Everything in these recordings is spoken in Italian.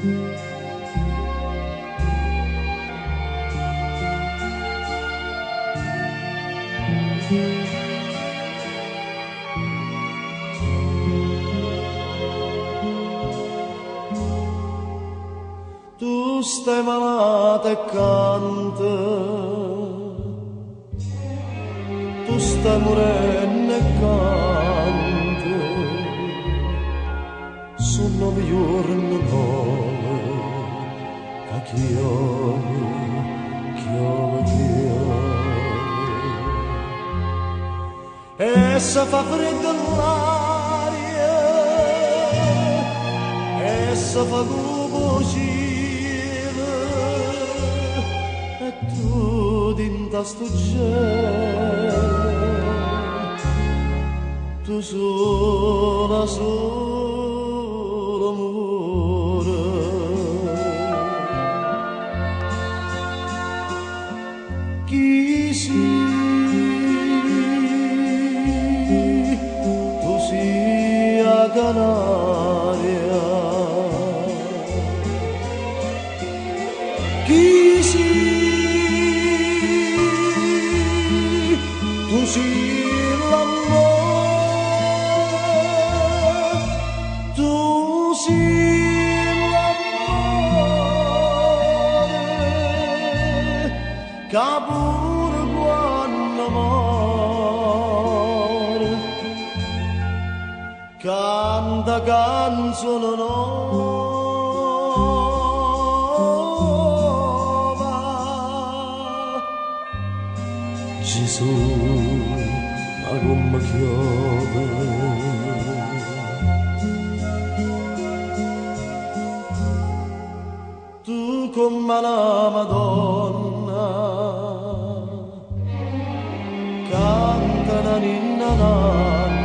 Tu stai malata e canta, tu stai morendo e canta, su 9 giorni nuove, che chiove, chiove, chiove. E se fa freddo l'aria, e se fa cupo cielo, e tu dinta sto cielo, tu sola, sola amore. Chi tu sia canaria, chi tu sii l'amore, tu sii l'amore, che pure quando muore canta canzone nuova. Gesù, ma come chiove, tu come la Madonna, canta la ninna nanna,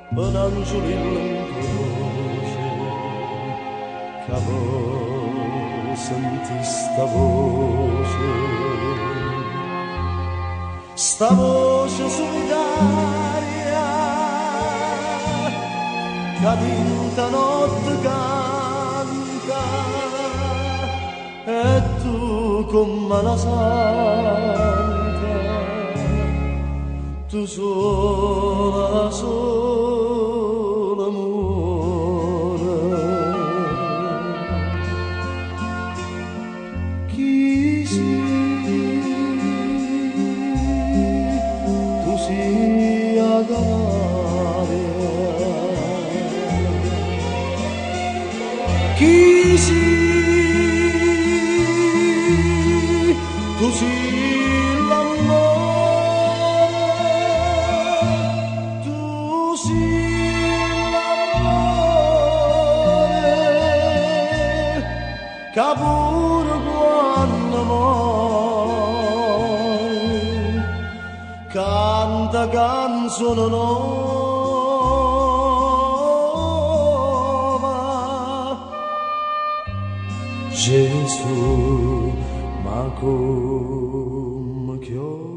un angiolinno in croce, che voi senti sta voce solitaria, che dinta notte canta, e tu come la santa, tu sola, sola amore. Chi tu sia canaria, chi tu sii l'amore, tu sii l'amore, che pure quando muore canta canzone nuova. Gesù, ma come chiove.